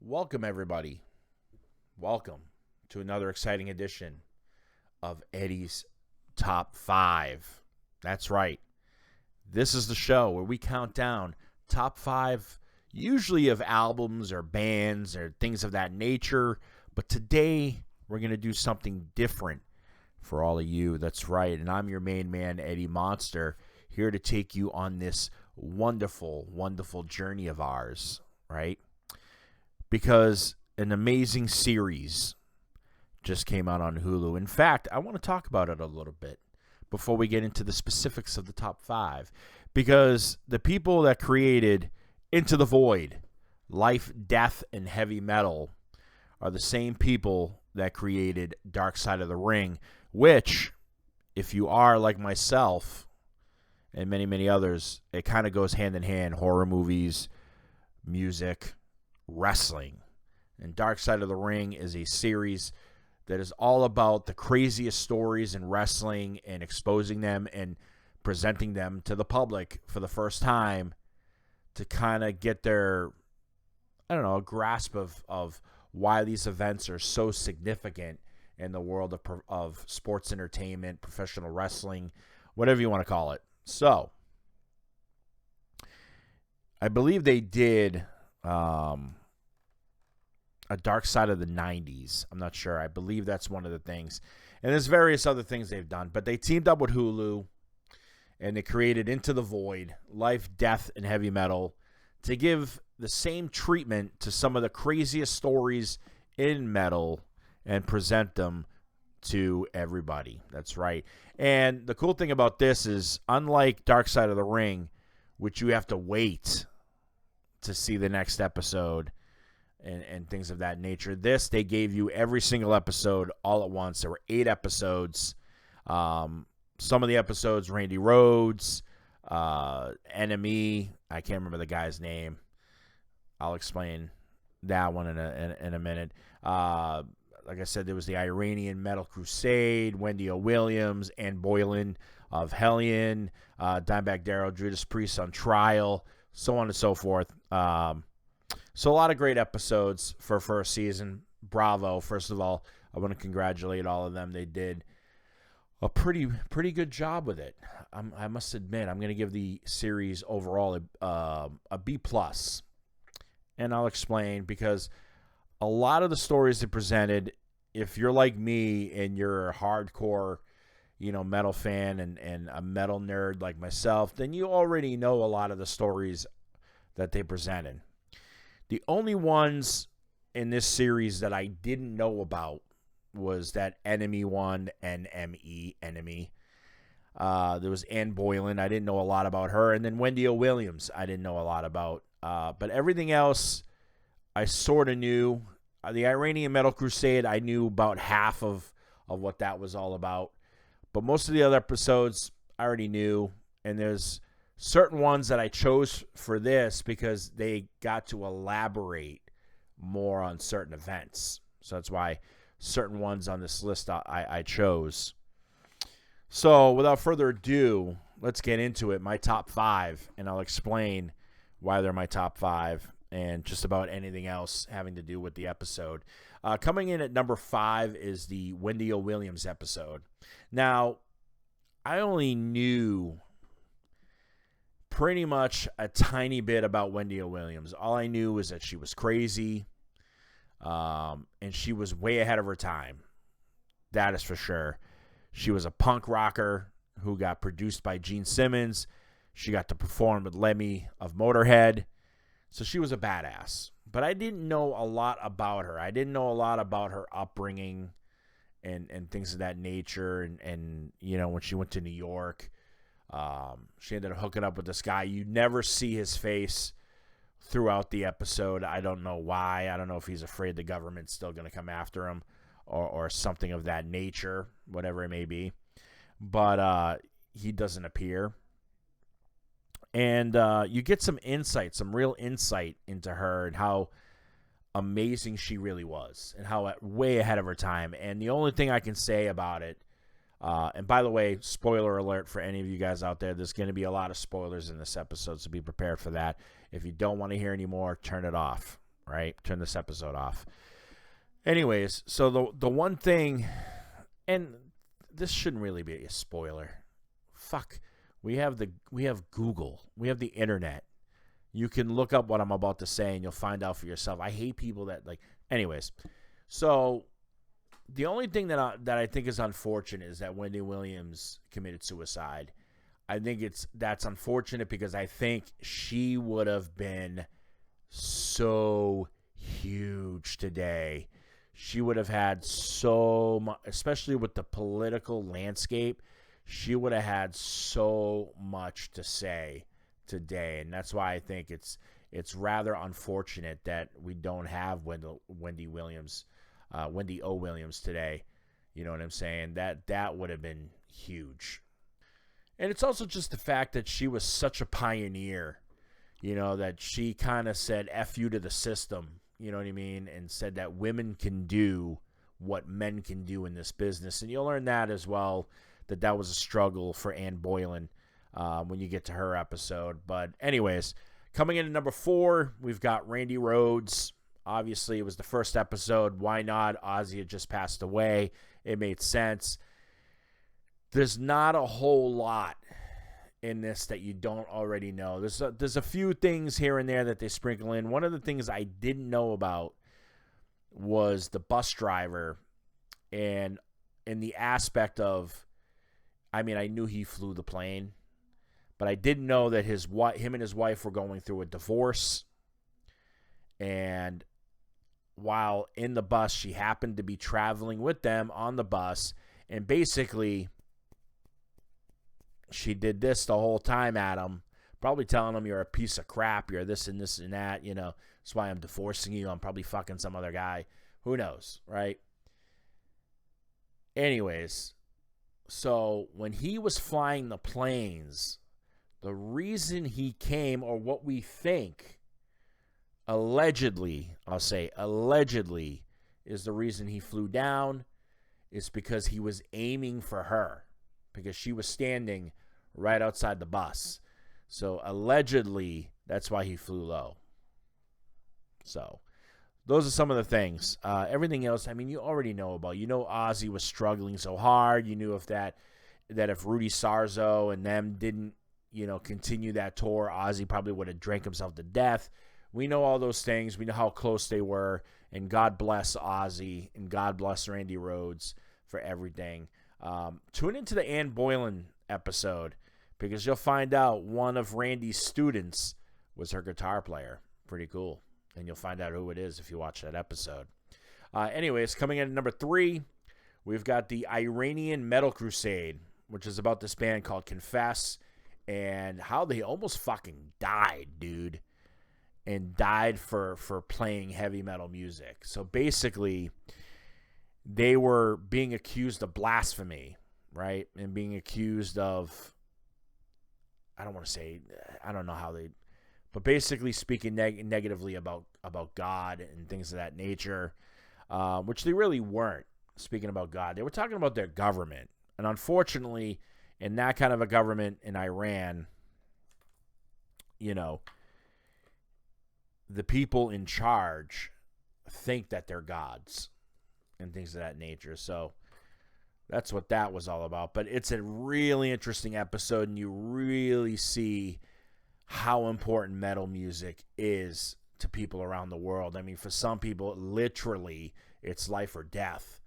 Welcome, everybody. Welcome to another exciting edition of Eddie's Top 5. That's right. This is the show where we count down top 5, usually of albums or bands or things of that nature. But today, we're going to do something different for all of you. That's right. And I'm your main man, Eddie Monster, here to take you on this wonderful, wonderful journey of ours, right? Because an amazing series just came out on Hulu. In fact, I want to talk about it a little bit before we get into the specifics of the top 5. Because the people that created Into the Void, Life, Death, and Heavy Metal are the same people that created Dark Side of the Ring, which, if you are like myself and many, many others, it kind of goes hand in hand. Horror movies, music, wrestling. And Dark Side of the Ring is a series that is all about the craziest stories in wrestling and exposing them and presenting them to the public for the first time to kind of get their, a grasp of why these events are so significant in the world of sports entertainment, professional wrestling, whatever you want to call it. So, I believe they did a Dark Side of the 90s. I'm not sure. I believe that's one of the things. And there's various other things they've done. But they teamed up with Hulu, and they created Into the Void, Life, Death, and Heavy Metal to give the same treatment to some of the craziest stories in metal and present them to everybody. That's right. And the cool thing about this is, unlike Dark Side of the Ring, which you have to wait to see the next episode and things of that nature, this, they gave you every single episode all at once. There were 8 episodes. Some of the episodes, Randy Rhoads, Enemy, I can't remember the guy's name. I'll explain that one in a minute. Like I said, there was the Iranian Metal Crusade, Wendy O. Williams, Ann Boylan of Hellion, Dimebag Darrell, Judas Priest on Trial, so on and so forth. So a lot of great episodes for first season. Bravo. First of all, I want to congratulate all of them. They did a pretty good job with it. I must admit, I'm going to give the series overall a B+. And I'll explain, because a lot of the stories they presented, if you're like me and you're a hardcore, metal fan and a metal nerd like myself, then you already know a lot of the stories that they presented. The only ones in this series that I didn't know about was that Enemy one, NME, Enemy. There was Ann Boylan. I didn't know a lot about her. And then Wendy O. Williams, I didn't know a lot about. But everything else, I sort of knew. The Iranian Metal Crusade, I knew about half of what that was all about. But most of the other episodes, I already knew. And there's certain ones that I chose for this because they got to elaborate more on certain events. So that's why certain ones on this list I chose. So without further ado, let's get into it. My top 5, and I'll explain why they're my top 5 and just about anything else having to do with the episode. Coming in at number 5 is the Wendy O. Williams episode. Now, I only knew pretty much a tiny bit about Wendy O. Williams. All I knew was that she was crazy, and she was way ahead of her time. That is for sure. She was a punk rocker who got produced by Gene Simmons. She got to perform with Lemmy of Motorhead. So she was a badass. But I didn't know a lot about her. I didn't know a lot about her upbringing and things of that nature. And when she went to New York, she ended up hooking up with this guy. You never see his face throughout the episode. I don't know why. I don't know if he's afraid the government's still going to come after him or something of that nature, whatever it may be. But he doesn't appear. And you get some insight, some real insight into her and how amazing she really was and how way ahead of her time. And the only thing I can say about it, and by the way, spoiler alert for any of you guys out there, there's going to be a lot of spoilers in this episode, so be prepared for that. If you don't want to hear any more, turn it off. right? Turn this episode off. Anyways, so the one thing, and this shouldn't really be a spoiler. Fuck. We have Google. We have the internet. You can look up what I'm about to say and you'll find out for yourself. I hate people that anyways. So the only thing that I think is unfortunate is that Wendy Williams committed suicide. I think that's unfortunate because I think she would have been so huge today. She would have had so much, especially with the political landscape, she would have had so much to say today. And that's why I think it's rather unfortunate that we don't have Wendy O. Williams today. You know what I'm saying? That would have been huge. And it's also just the fact that she was such a pioneer, that she kind of said F you to the system, you know what I mean? And said that women can do what men can do in this business. And you'll learn that as well, that was a struggle for Ann Boylan when you get to her episode. But anyways, coming in at number 4, we've got Randy Rhoads. Obviously, it was the first episode. Why not? Ozzy had just passed away. It made sense. There's not a whole lot in this that you don't already know. There's a few things here and there that they sprinkle in. One of the things I didn't know about was the bus driver, and in the aspect of, I knew he flew the plane, but I didn't know that him and his wife were going through a divorce, and while in the bus, she happened to be traveling with them on the bus, and basically she did this the whole time at him, probably telling him, you're a piece of crap, you're this and this and that, that's why I'm divorcing you, I'm probably fucking some other guy, who knows, right? Anyways, so when he was flying the planes, the reason he came, or what we think, allegedly, I'll say allegedly, is the reason he flew down, is because he was aiming for her, because she was standing right outside the bus. So allegedly, that's why he flew low. So those are some of the things. Everything else, you already know about. Ozzy was struggling so hard. You knew that if Rudy Sarzo and them didn't, continue that tour, Ozzy probably would have drank himself to death. We know all those things. We know how close they were. And God bless Ozzy and God bless Randy Rhoads for everything. Tune into the Ann Boylan episode, because you'll find out one of Randy's students was her guitar player. Pretty cool. And you'll find out who it is if you watch that episode. Anyways, coming in at number 3, we've got the Iranian Metal Crusade, which is about this band called Confess, and how they almost fucking died, dude. And died for playing heavy metal music. So basically, they were being accused of blasphemy, right? And being accused of, I don't know how they, but basically speaking negatively about God and things of that nature, which they really weren't speaking about God. They were talking about their government. And unfortunately, in that kind of a government in Iran, the people in charge think that they're gods and things of that nature. So that's what that was all about. But it's a really interesting episode, and you really see how important metal music is to people around the world. For some people, literally, it's life or death.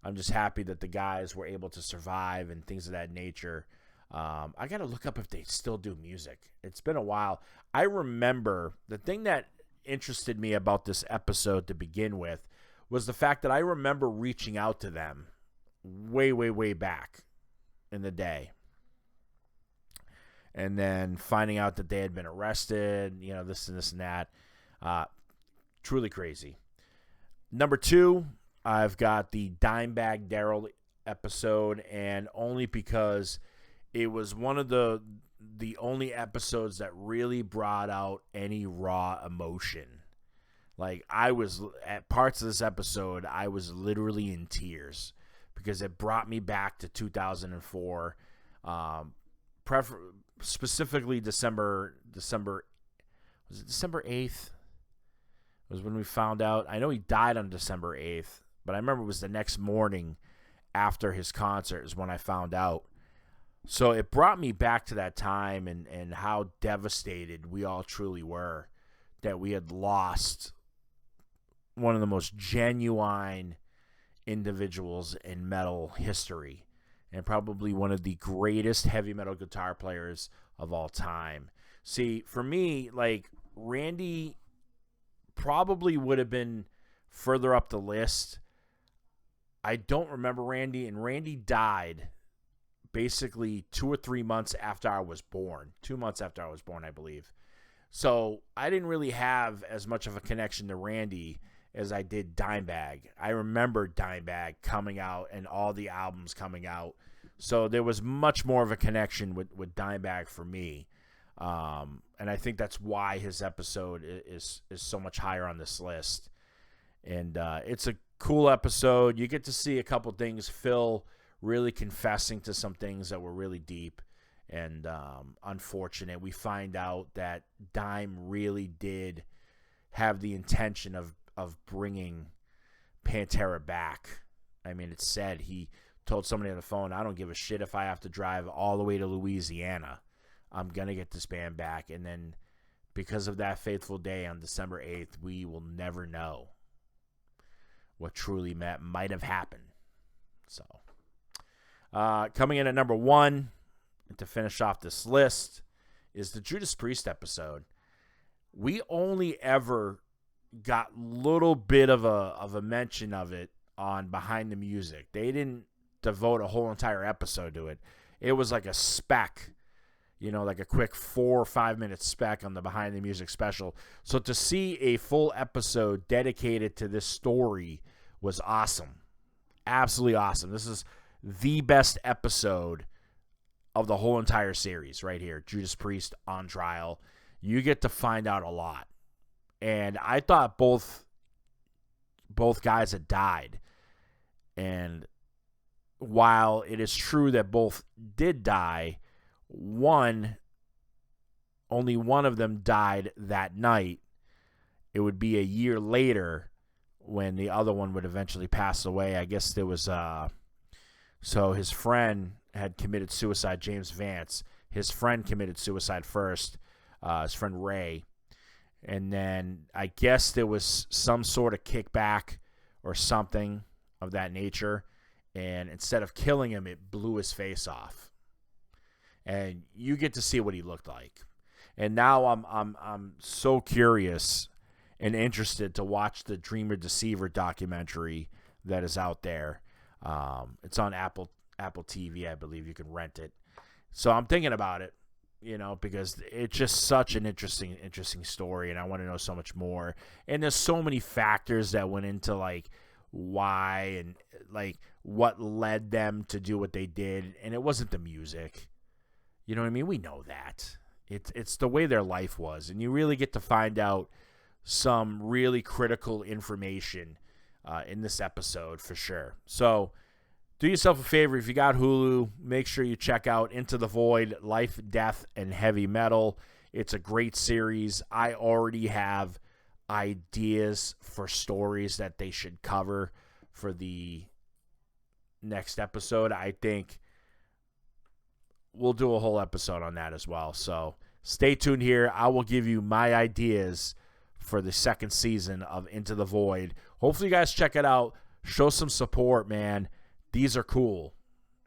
I'm just happy that the guys were able to survive and things of that nature. I got to look up if they still do music. It's been a while. I remember the thing that interested me about this episode to begin with was the fact that I remember reaching out to them way, way, way back in the day. And then finding out that they had been arrested, this and this and that. Truly crazy. Number 2, I've got the Dimebag Darrell episode, and only because it was one of the only episodes that really brought out any raw emotion. Like, I was, at parts of this episode, I was literally in tears because it brought me back to 2004, specifically December, was it December 8th? It was when we found out. I know he died on December 8th, but I remember it was the next morning after his concert is when I found out. So it brought me back to that time and how devastated we all truly were that we had lost one of the most genuine individuals in metal history and probably one of the greatest heavy metal guitar players of all time. See, for me, like, Randy probably would have been further up the list. I don't remember Randy, and Randy died basically 2 or 3 months after I was born. 2 months after I was born, I believe. So I didn't really have as much of a connection to Randy as I did Dimebag. I remember Dimebag coming out and all the albums coming out. So there was much more of a connection with Dimebag for me. And I think that's why his episode is so much higher on this list. And it's a cool episode. You get to see a couple things. Phil really confessing to some things that were really deep and unfortunate. We find out that Dime really did have the intention of bringing Pantera back. I mean, it's said he told somebody on the phone, I don't give a shit if I have to drive all the way to Louisiana. I'm going to get this band back. And then because of that fateful day on December 8th, we will never know what truly might have happened. So, coming in at number 1 to finish off this list is the Judas Priest episode. We only ever got a little bit of a mention of it on Behind the Music. They didn't devote a whole entire episode to it. It was like a spec, like a quick 4 or 5 minute spec on the Behind the Music special. So to see a full episode dedicated to this story was awesome. Absolutely awesome. This is the best episode of the whole entire series right here. Judas Priest on Trial. You get to find out a lot. And I thought both guys had died. And while it is true that both did die, only one of them died that night. It would be a year later when the other one would eventually pass away. I guess there was so his friend had committed suicide, James Vance. His friend committed suicide first, his friend Ray. And then I guess there was some sort of kickback or something of that nature. And instead of killing him, it blew his face off. And you get to see what he looked like. And now I'm so curious and interested to watch the Dreamer Deceiver documentary that is out there. It's on Apple TV, I believe. You can rent it. So I'm thinking about it, because it's just such an interesting story, and I want to know so much more. And there's so many factors that went into, like, why and, like, what led them to do what they did. And it wasn't the music. You know what I mean? We know that. It's the way their life was. And you really get to find out some really critical information in this episode for sure. So do yourself a favor. If you got Hulu, make sure you check out Into the Void, Life, Death, and Heavy Metal. It's a great series. I already have ideas for stories that they should cover for the next episode. I think we'll do a whole episode on that as well. So stay tuned here. I will give you my ideas for the second season of Into the Void. Hopefully you guys check it out. Show some support, man. These are cool,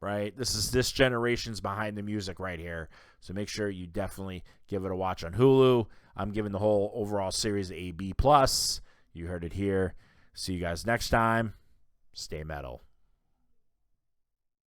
right? This is this generation's Behind the Music right here. So make sure you definitely give it a watch on Hulu. I'm giving the whole overall series a B+. You heard it here. See you guys next time. Stay metal.